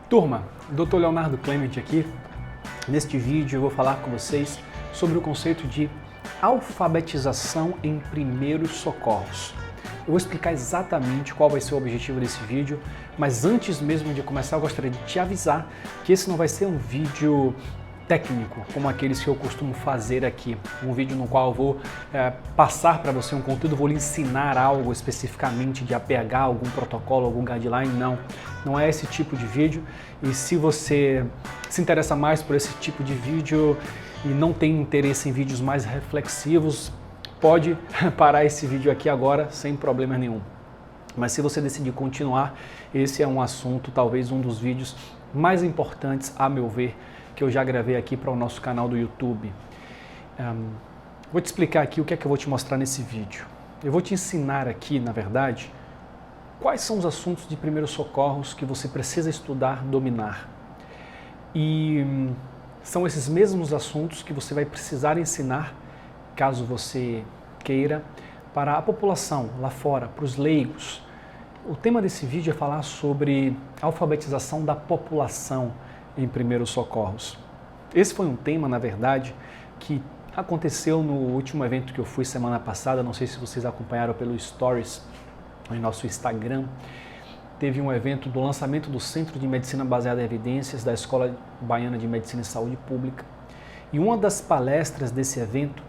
Turma, Dr. Leonardo Clemente aqui. Neste vídeo eu vou falar com vocês sobre o conceito de alfabetização em primeiros socorros. Eu vou explicar exatamente qual vai ser o objetivo desse vídeo, mas antes mesmo de começar eu gostaria de te avisar que esse não vai ser um vídeo técnico, como aqueles que eu costumo fazer aqui. Um vídeo no qual eu vou passar para você um conteúdo, vou lhe ensinar algo especificamente de APH, algum protocolo, algum guideline, não é esse tipo de vídeo. E se você se interessa mais por esse tipo de vídeo e não tem interesse em vídeos mais reflexivos, pode parar esse vídeo aqui agora sem problema nenhum. Mas se você decidir continuar, esse é um assunto, talvez um dos vídeos mais importantes, a meu ver, que eu já gravei aqui para o nosso canal do YouTube. Vou te explicar aqui o que é que eu vou te mostrar nesse vídeo. Eu vou te ensinar aqui, na verdade, quais são os assuntos de primeiros socorros que você precisa estudar, dominar. E são esses mesmos assuntos que você vai precisar ensinar, caso você queira, para a população lá fora, para os leigos. O tema desse vídeo é falar sobre a alfabetização da população em primeiros socorros. Esse foi um tema, na verdade, que aconteceu no último evento que eu fui semana passada. Não sei se vocês acompanharam pelo Stories em nosso Instagram. Teve um evento do lançamento do Centro de Medicina Baseada em Evidências da Escola Baiana de Medicina e Saúde Pública. E uma das palestras desse evento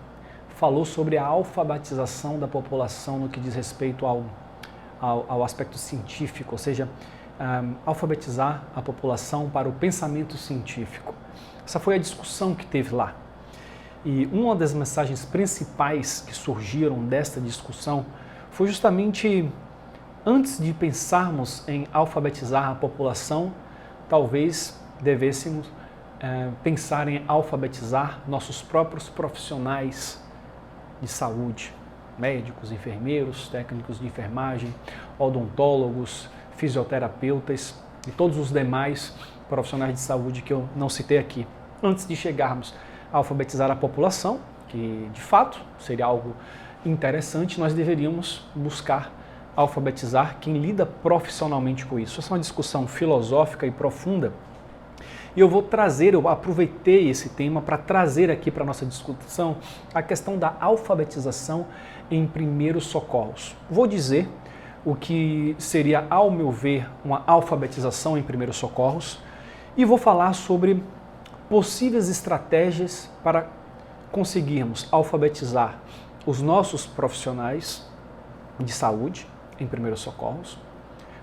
falou sobre a alfabetização da população no que diz respeito ao aspecto científico, ou seja, alfabetizar a população para o pensamento científico. Essa foi a discussão que teve lá. E uma das mensagens principais que surgiram desta discussão foi justamente, antes de pensarmos em alfabetizar a população, talvez devêssemos pensar em alfabetizar nossos próprios profissionais de saúde, médicos, enfermeiros, técnicos de enfermagem, odontólogos, fisioterapeutas e todos os demais profissionais de saúde que eu não citei aqui. Antes de chegarmos a alfabetizar a população, que de fato seria algo interessante, nós deveríamos buscar alfabetizar quem lida profissionalmente com isso. Essa é uma discussão filosófica e profunda. E eu aproveitei esse tema para trazer aqui para a nossa discussão a questão da alfabetização em primeiros socorros. Vou dizer o que seria, ao meu ver, uma alfabetização em primeiros socorros e vou falar sobre possíveis estratégias para conseguirmos alfabetizar os nossos profissionais de saúde em primeiros socorros,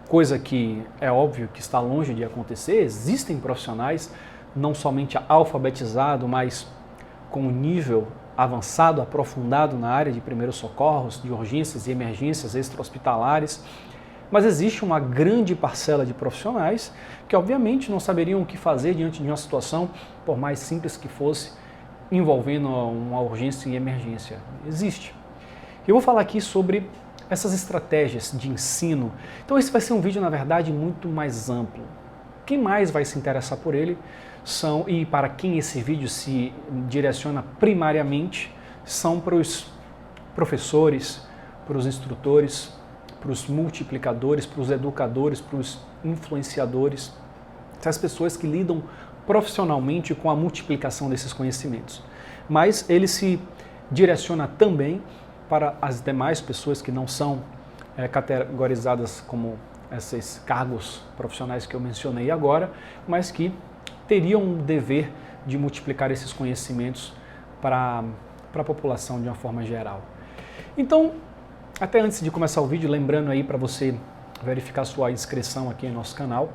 coisa que é óbvio que está longe de acontecer. Existem profissionais não somente alfabetizados, mas com um nível avançado, aprofundado na área de primeiros socorros, de urgências e emergências extra-hospitalares, mas existe uma grande parcela de profissionais que obviamente não saberiam o que fazer diante de uma situação, por mais simples que fosse, envolvendo uma urgência e emergência. Existe. Eu vou falar aqui sobre essas estratégias de ensino. Então esse vai ser um vídeo, na verdade, muito mais amplo. Quem mais vai se interessar por ele e para quem esse vídeo se direciona primariamente, são para os professores, para os instrutores, para os multiplicadores, para os educadores, para os influenciadores, as pessoas que lidam profissionalmente com a multiplicação desses conhecimentos. Mas ele se direciona também para as demais pessoas que não são categorizadas como esses cargos profissionais que eu mencionei agora, mas que teriam um dever de multiplicar esses conhecimentos para a população de uma forma geral. Então, até antes de começar o vídeo, lembrando aí para você verificar sua inscrição aqui no nosso canal,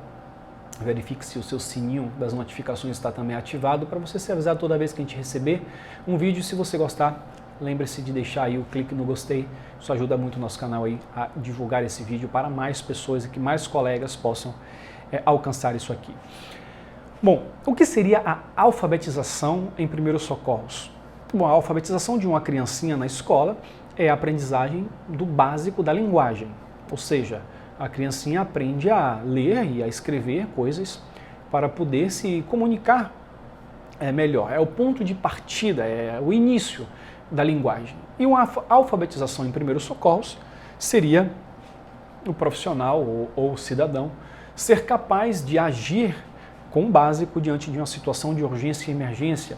verifique se o seu sininho das notificações está também ativado para você ser avisado toda vez que a gente receber um vídeo. Se você gostar, lembre-se de deixar aí o clique no gostei, isso ajuda muito o nosso canal aí a divulgar esse vídeo para mais pessoas e que mais colegas possam alcançar isso aqui. Bom, o que seria a alfabetização em primeiros socorros? Bom, a alfabetização de uma criancinha na escola é a aprendizagem do básico da linguagem, ou seja, a criancinha aprende a ler e a escrever coisas para poder se comunicar melhor. É o ponto de partida, é o início da linguagem. E uma alfabetização em primeiros socorros seria o profissional ou o cidadão ser capaz de agir com o básico diante de uma situação de urgência e emergência,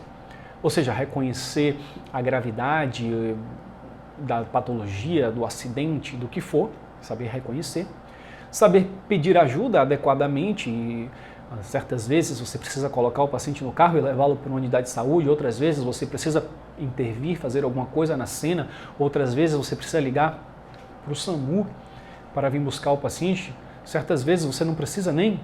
ou seja, reconhecer a gravidade da patologia, do acidente, do que for, saber reconhecer, saber pedir ajuda adequadamente, e certas vezes você precisa colocar o paciente no carro e levá-lo para uma unidade de saúde, outras vezes você precisa intervir, fazer alguma coisa na cena, outras vezes você precisa ligar para o SAMU para vir buscar o paciente, certas vezes você não precisa nem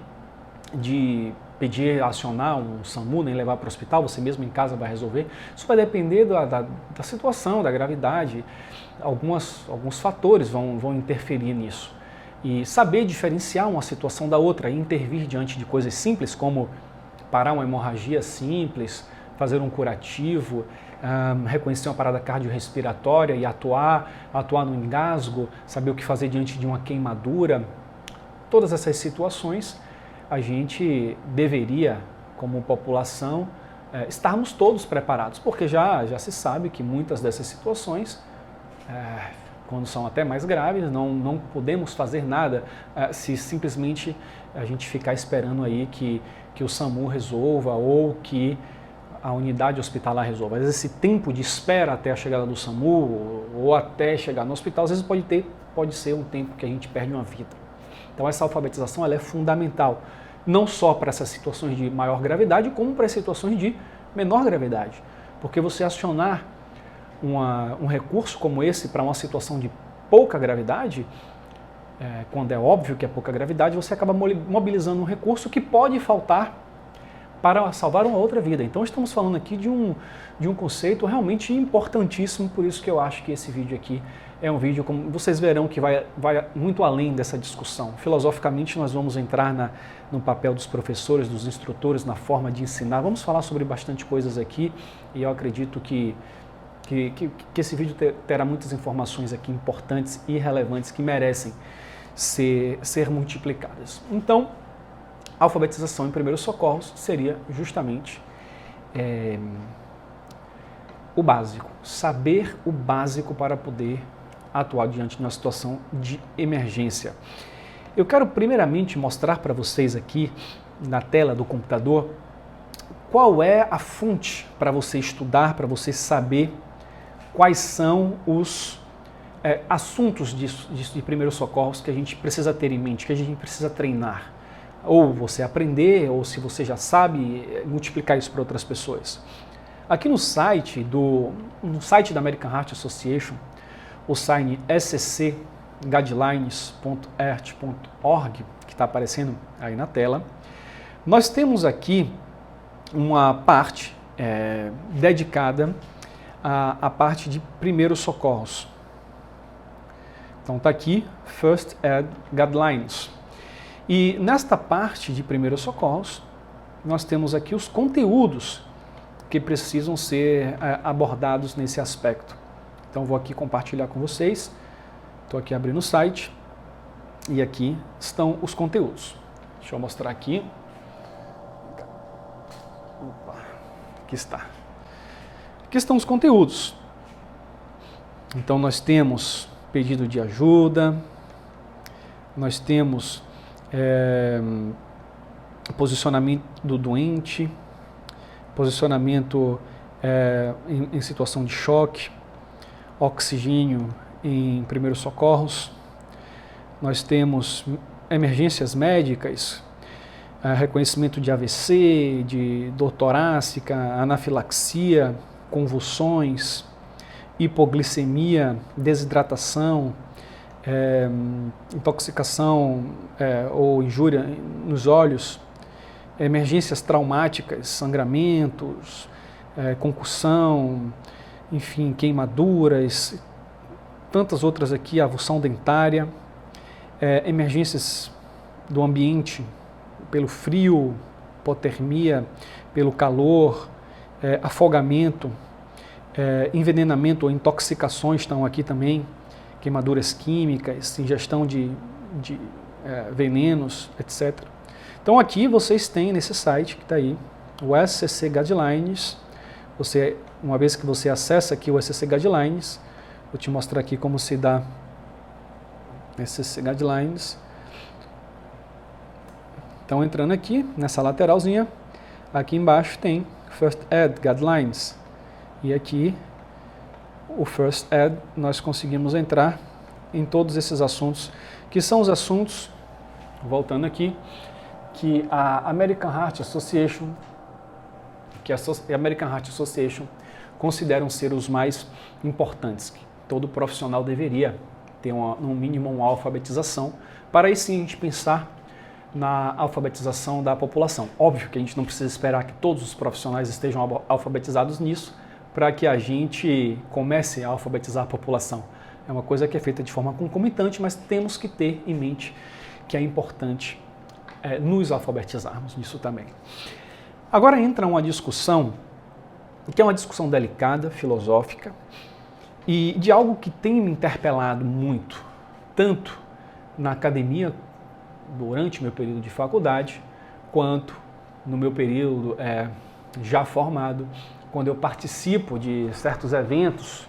de pedir, acionar um SAMU, nem levar para o hospital, você mesmo em casa vai resolver. Isso vai depender da situação, da gravidade, alguns fatores vão interferir nisso. E saber diferenciar uma situação da outra e intervir diante de coisas simples, como parar uma hemorragia simples, fazer um curativo, reconhecer uma parada cardiorrespiratória e atuar no engasgo, saber o que fazer diante de uma queimadura. Todas essas situações a gente deveria, como população, estarmos todos preparados, porque já se sabe que muitas dessas situações, quando são até mais graves, não podemos fazer nada se simplesmente a gente ficar esperando aí que o SAMU resolva ou que a unidade hospitalar resolva. Às vezes esse tempo de espera até a chegada do SAMU ou até chegar no hospital, às vezes pode ser um tempo que a gente perde uma vida. Então essa alfabetização ela é fundamental, não só para essas situações de maior gravidade, como para as situações de menor gravidade. Porque você acionar um recurso como esse para uma situação de pouca gravidade, quando é óbvio que é pouca gravidade, você acaba mobilizando um recurso que pode faltar para salvar uma outra vida. Então estamos falando aqui de um conceito realmente importantíssimo, por isso que eu acho que esse vídeo aqui é um vídeo, como vocês verão, que vai muito além dessa discussão. Filosoficamente nós vamos entrar no papel dos professores, dos instrutores, na forma de ensinar. Vamos falar sobre bastante coisas aqui e eu acredito que esse vídeo terá muitas informações aqui importantes e relevantes que merecem ser multiplicadas. Então, a alfabetização em primeiros socorros seria justamente o básico, saber o básico para poder atuar diante de uma situação de emergência. Eu quero primeiramente mostrar para vocês aqui na tela do computador qual é a fonte para você estudar, para você saber quais são os assuntos de primeiros socorros que a gente precisa ter em mente, que a gente precisa treinar. Ou você aprender, ou se você já sabe, multiplicar isso para outras pessoas. Aqui no site da American Heart Association, o site sccguidelines.ert.org, que está aparecendo aí na tela, nós temos aqui uma parte dedicada à parte de primeiros socorros. Então está aqui, First Aid Guidelines. E nesta parte de primeiros socorros, nós temos aqui os conteúdos que precisam ser abordados nesse aspecto. Então vou aqui compartilhar com vocês. Estou aqui abrindo o site e aqui estão os conteúdos. Deixa eu mostrar aqui. Opa, aqui está. Aqui estão os conteúdos. Então nós temos pedido de ajuda, nós temos posicionamento do doente, posicionamento em situação de choque, oxigênio em primeiros socorros, nós temos emergências médicas, reconhecimento de AVC, de dor torácica, anafilaxia, convulsões, hipoglicemia, desidratação, intoxicação ou injúria nos olhos, emergências traumáticas, sangramentos, concussão, enfim, queimaduras, tantas outras aqui, avulsão dentária, emergências do ambiente pelo frio, hipotermia, pelo calor, afogamento, envenenamento ou intoxicações estão aqui também, queimaduras químicas, ingestão de venenos, etc. Então aqui vocês têm nesse site que está aí, o SCC Guidelines. Uma vez que você acessa aqui o SCC Guidelines, vou te mostrar aqui como se dá SCC Guidelines. Então, entrando aqui, nessa lateralzinha, aqui embaixo tem First Ed Guidelines. E aqui, o First Ed, nós conseguimos entrar em todos esses assuntos, que são os assuntos, voltando aqui, que a American Heart Association, consideram ser os mais importantes, que todo profissional deveria ter no mínimo uma alfabetização, para aí sim a gente pensar na alfabetização da população. Óbvio que a gente não precisa esperar que todos os profissionais estejam alfabetizados nisso, para que a gente comece a alfabetizar a população. É uma coisa que é feita de forma concomitante, mas temos que ter em mente que é importante nos alfabetizarmos nisso também. Agora entra uma discussão, que é uma discussão delicada, filosófica, e de algo que tem me interpelado muito, tanto na academia, durante meu período de faculdade, quanto no meu período já formado, quando eu participo de certos eventos,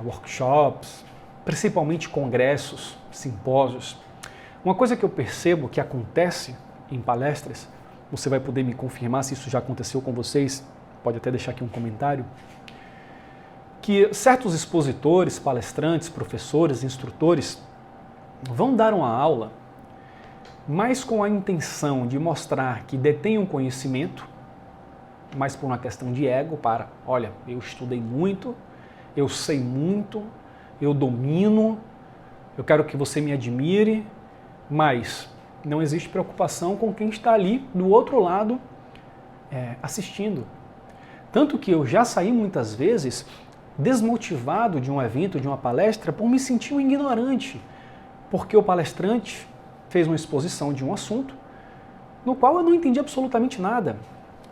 workshops, principalmente congressos, simpósios. Uma coisa que eu percebo que acontece em palestras, você vai poder me confirmar se isso já aconteceu com vocês, pode até deixar aqui um comentário, que certos expositores, palestrantes, professores, instrutores vão dar uma aula, mas com a intenção de mostrar que detêm um conhecimento, mas por uma questão de ego, olha, eu estudei muito, eu sei muito, eu domino, eu quero que você me admire, mas não existe preocupação com quem está ali do outro lado assistindo. Tanto que eu já saí muitas vezes desmotivado de um evento, de uma palestra, por me sentir um ignorante, porque o palestrante fez uma exposição de um assunto no qual eu não entendi absolutamente nada.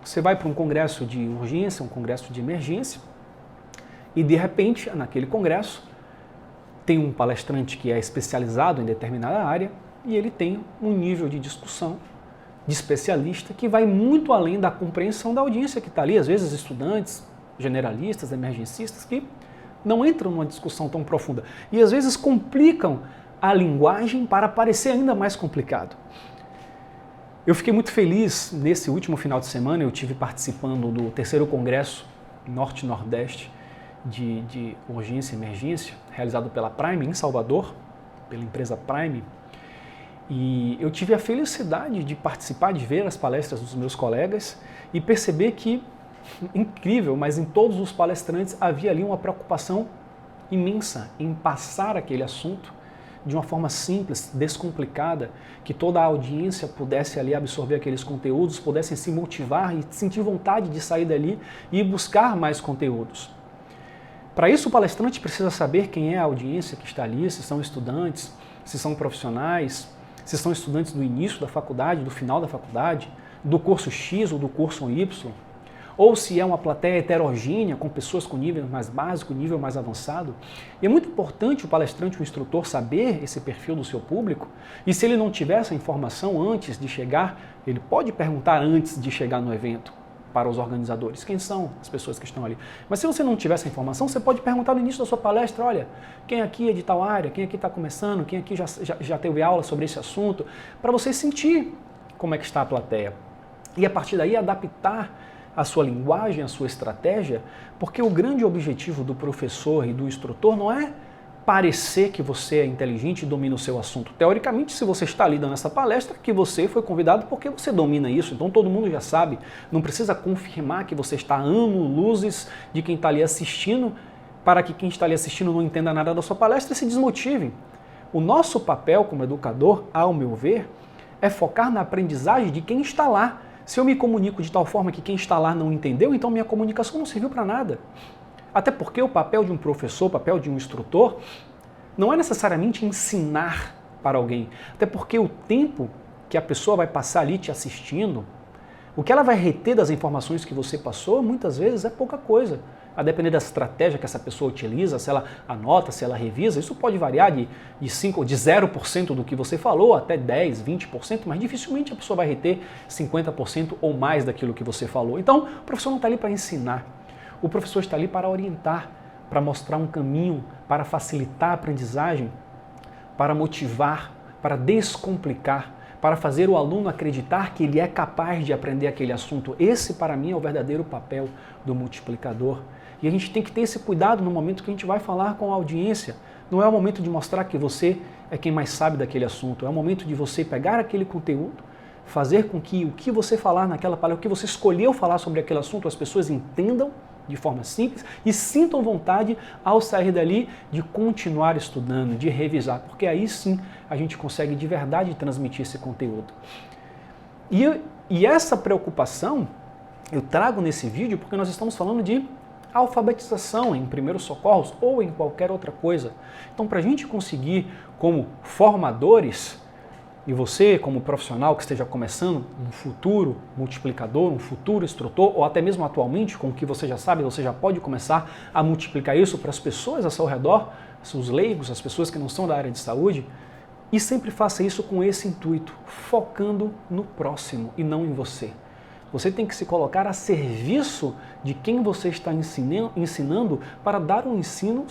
Você vai para um congresso de urgência, um congresso de emergência, e de repente, naquele congresso, tem um palestrante que é especializado em determinada área e ele tem um nível de discussão de especialista que vai muito além da compreensão da audiência que está ali, às vezes estudantes, generalistas, emergencistas, que não entram numa discussão tão profunda e às vezes complicam a linguagem para parecer ainda mais complicado. Eu fiquei muito feliz nesse último final de semana, eu estive participando do 3º Congresso Norte-Nordeste de Urgência e Emergência, realizado pela Prime em Salvador, pela empresa Prime, e eu tive a felicidade de participar, de ver as palestras dos meus colegas e perceber que, incrível, mas em todos os palestrantes havia ali uma preocupação imensa em passar aquele assunto de uma forma simples, descomplicada, que toda a audiência pudesse ali absorver aqueles conteúdos, pudessem se motivar e sentir vontade de sair dali e buscar mais conteúdos. Para isso, o palestrante precisa saber quem é a audiência que está ali, se são estudantes, se são profissionais, se são estudantes do início da faculdade, do final da faculdade, do curso X ou do curso Y, ou se é uma plateia heterogênea, com pessoas com nível mais básico, nível mais avançado. E é muito importante o palestrante, o instrutor, saber esse perfil do seu público, e se ele não tiver essa informação antes de chegar, ele pode perguntar antes de chegar no evento para os organizadores, quem são as pessoas que estão ali. Mas se você não tiver essa informação, você pode perguntar no início da sua palestra, olha, quem aqui é de tal área, quem aqui está começando, quem aqui já teve aula sobre esse assunto, para você sentir como é que está a plateia. E a partir daí adaptar a sua linguagem, a sua estratégia, porque o grande objetivo do professor e do instrutor não é parecer que você é inteligente e domina o seu assunto. Teoricamente, se você está ali dando essa palestra, que você foi convidado porque você domina isso, então todo mundo já sabe, não precisa confirmar que você está a anos-luzes de quem está ali assistindo, para que quem está ali assistindo não entenda nada da sua palestra e se desmotive. O nosso papel como educador, ao meu ver, é focar na aprendizagem de quem está lá. Se eu me comunico de tal forma que quem está lá não entendeu, então minha comunicação não serviu para nada. Até porque o papel de um professor, o papel de um instrutor, não é necessariamente ensinar para alguém. Até porque o tempo que a pessoa vai passar ali te assistindo, o que ela vai reter das informações que você passou, muitas vezes é pouca coisa. A depender da estratégia que essa pessoa utiliza, se ela anota, se ela revisa, isso pode variar de 0% do que você falou até 10%, 20%, mas dificilmente a pessoa vai reter 50% ou mais daquilo que você falou. Então, o professor não está ali para ensinar. O professor está ali para orientar, para mostrar um caminho, para facilitar a aprendizagem, para motivar, para descomplicar, para fazer o aluno acreditar que ele é capaz de aprender aquele assunto. Esse, para mim, é o verdadeiro papel do multiplicador. E a gente tem que ter esse cuidado no momento que a gente vai falar com a audiência. Não é o momento de mostrar que você é quem mais sabe daquele assunto. É o momento de você pegar aquele conteúdo, fazer com que o que você falar naquela palavra, o que você escolheu falar sobre aquele assunto, as pessoas entendam de forma simples e sintam vontade ao sair dali de continuar estudando, de revisar, porque aí sim a gente consegue de verdade transmitir esse conteúdo. E essa preocupação eu trago nesse vídeo porque nós estamos falando de alfabetização em primeiros socorros ou em qualquer outra coisa. Então, para a gente conseguir, como formadores, e você, como profissional que esteja começando, um futuro multiplicador, um futuro instrutor, ou até mesmo atualmente, com o que você já sabe, você já pode começar a multiplicar isso para as pessoas ao seu redor, os leigos, as pessoas que não são da área de saúde, e sempre faça isso com esse intuito, focando no próximo e não em você. Você tem que se colocar a serviço de quem você está ensinando para dar um ensino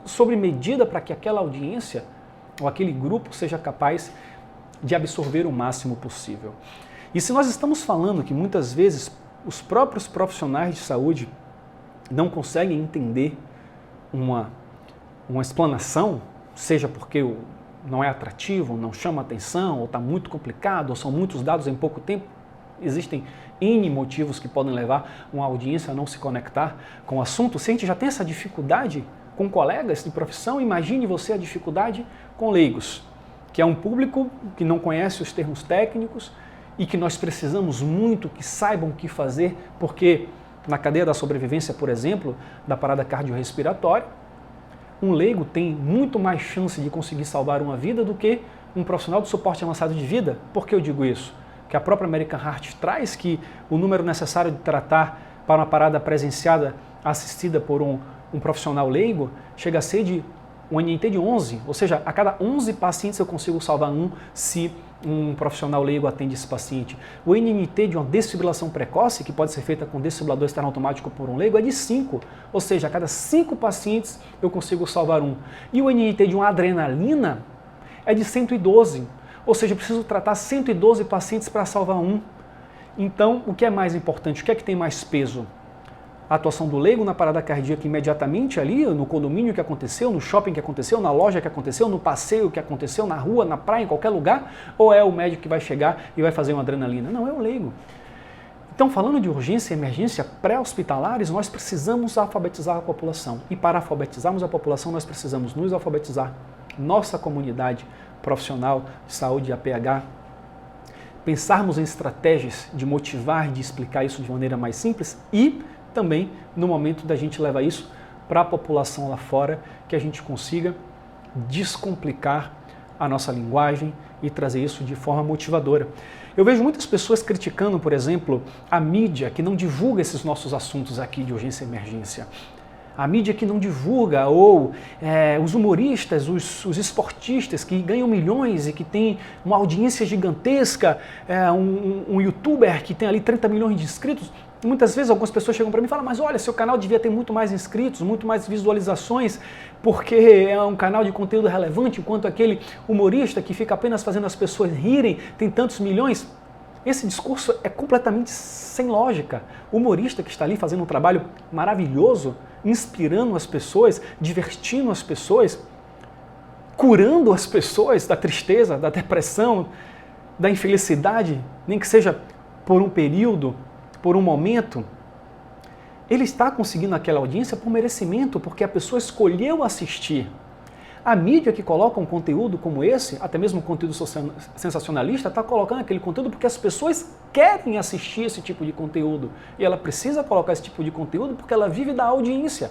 sob medida para que aquela audiência ou aquele grupo seja capaz de absorver o máximo possível. E se nós estamos falando que muitas vezes os próprios profissionais de saúde não conseguem entender uma explanação, seja porque não é atrativo, não chama atenção, ou está muito complicado, ou são muitos dados em pouco tempo, existem N motivos que podem levar uma audiência a não se conectar com o assunto. Se a gente já tem essa dificuldade com colegas de profissão, imagine você a dificuldade com leigos, que é um público que não conhece os termos técnicos e que nós precisamos muito que saibam o que fazer, porque na cadeia da sobrevivência, por exemplo, da parada cardiorrespiratória, um leigo tem muito mais chance de conseguir salvar uma vida do que um profissional de suporte avançado de vida. Por que eu digo isso? Que a própria American Heart traz que o número necessário de tratar para uma parada presenciada assistida por um profissional leigo chega a ser de um NNT de 11, ou seja, a cada 11 pacientes eu consigo salvar um se um profissional leigo atende esse paciente. O NNT de uma desfibrilação precoce, que pode ser feita com desfibrilador externo automático por um leigo, é de 5, ou seja, a cada 5 pacientes eu consigo salvar um. E o NNT de uma adrenalina é de 112, ou seja, eu preciso tratar 112 pacientes para salvar um. Então, o que é mais importante? O que é que tem mais peso? A atuação do leigo na parada cardíaca imediatamente ali, no condomínio que aconteceu, no shopping que aconteceu, na loja que aconteceu, no passeio que aconteceu, na rua, na praia, em qualquer lugar? Ou é o médico que vai chegar e vai fazer uma adrenalina? Não, é o leigo. Então, falando de urgência e emergência pré-hospitalares, nós precisamos alfabetizar a população. E para alfabetizarmos a população, nós precisamos nos alfabetizar, nossa comunidade profissional de saúde, APH, pensarmos em estratégias de motivar, de explicar isso de maneira mais simples e também no momento da gente levar isso para a população lá fora, que a gente consiga descomplicar a nossa linguagem e trazer isso de forma motivadora. Eu vejo muitas pessoas criticando, por exemplo, a mídia que não divulga esses nossos assuntos aqui de urgência e emergência. A mídia que não divulga, ou os humoristas, os esportistas que ganham milhões e que tem uma audiência gigantesca, um youtuber que tem ali 30 milhões de inscritos. Muitas vezes algumas pessoas chegam para mim e falam, mas olha, seu canal devia ter muito mais inscritos, muito mais visualizações, porque é um canal de conteúdo relevante, enquanto aquele humorista que fica apenas fazendo as pessoas rirem tem tantos milhões. Esse discurso é completamente sem lógica. O humorista que está ali fazendo um trabalho maravilhoso, inspirando as pessoas, divertindo as pessoas, curando as pessoas da tristeza, da depressão, da infelicidade, nem que seja por um período, por um momento, ele está conseguindo aquela audiência por merecimento, porque a pessoa escolheu assistir. A mídia que coloca um conteúdo como esse, até mesmo um conteúdo sensacionalista, está colocando aquele conteúdo porque as pessoas querem assistir esse tipo de conteúdo. E ela precisa colocar esse tipo de conteúdo porque ela vive da audiência.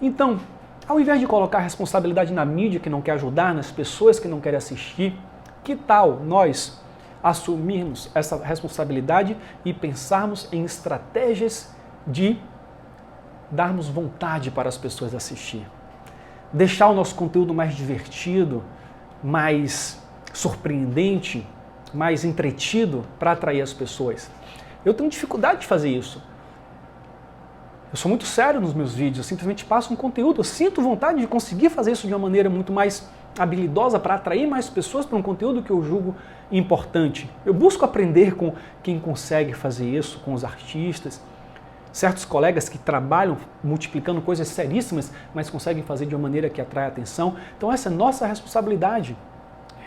Então, ao invés de colocar a responsabilidade na mídia que não quer ajudar, nas pessoas que não querem assistir, que tal nós assumirmos essa responsabilidade e pensarmos em estratégias de darmos vontade para as pessoas assistir? Deixar o nosso conteúdo mais divertido, mais surpreendente, mais entretido para atrair as pessoas. Eu tenho dificuldade de fazer isso. Eu sou muito sério nos meus vídeos, eu simplesmente passo um conteúdo, eu sinto vontade de conseguir fazer isso de uma maneira muito mais habilidosa para atrair mais pessoas para um conteúdo que eu julgo importante. Eu busco aprender com quem consegue fazer isso, com os artistas, certos colegas que trabalham multiplicando coisas seríssimas, mas conseguem fazer de uma maneira que atrai atenção. Então essa é nossa responsabilidade.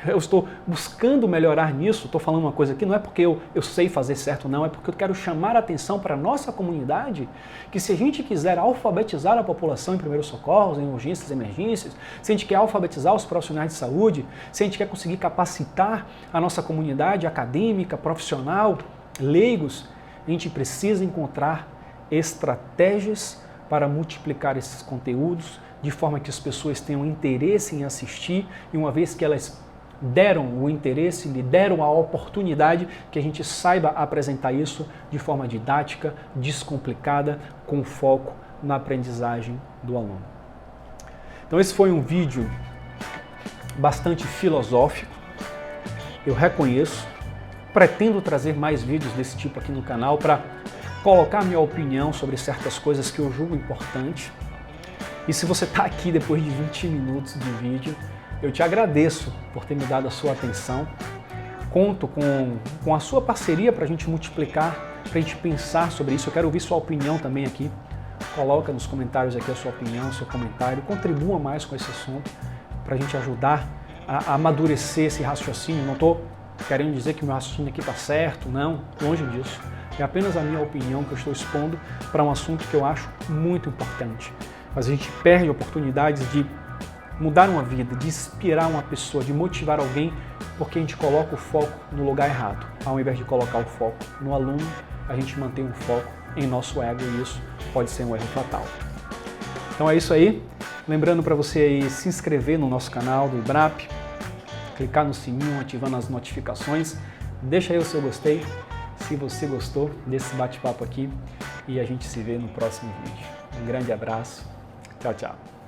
Eu estou buscando melhorar nisso, estou falando uma coisa aqui, não é porque eu sei fazer certo, não, é porque eu quero chamar a atenção para a nossa comunidade, que se a gente quiser alfabetizar a população em primeiros socorros, em urgências e emergências, se a gente quer alfabetizar os profissionais de saúde, se a gente quer conseguir capacitar a nossa comunidade acadêmica, profissional, leigos, a gente precisa encontrar estratégias para multiplicar esses conteúdos, de forma que as pessoas tenham interesse em assistir, e uma vez que elas deram o interesse, lhe deram a oportunidade, que a gente saiba apresentar isso de forma didática, descomplicada, com foco na aprendizagem do aluno. Então esse foi um vídeo bastante filosófico, eu reconheço, pretendo trazer mais vídeos desse tipo aqui no canal para colocar minha opinião sobre certas coisas que eu julgo importante. E se você está aqui depois de 20 minutos de vídeo, eu te agradeço por ter me dado a sua atenção. Conto com a sua parceria para a gente multiplicar, para a gente pensar sobre isso. Eu quero ouvir sua opinião também aqui. Coloca nos comentários aqui a sua opinião, seu comentário. Contribua mais com esse assunto para a gente ajudar a amadurecer esse raciocínio. Não estou querendo dizer que o meu raciocínio aqui está certo, não. Longe disso. É apenas a minha opinião que eu estou expondo para um assunto que eu acho muito importante. Mas a gente perde oportunidades de mudar uma vida, de inspirar uma pessoa, de motivar alguém, porque a gente coloca o foco no lugar errado. Ao invés de colocar o foco no aluno, a gente mantém um foco em nosso ego e isso pode ser um erro fatal. Então é isso aí. Lembrando para você aí se inscrever no nosso canal do IBRAP, clicar no sininho, ativando as notificações. Deixa aí o seu gostei, se você gostou desse bate-papo aqui, e a gente se vê no próximo vídeo. Um grande abraço. Tchau, tchau.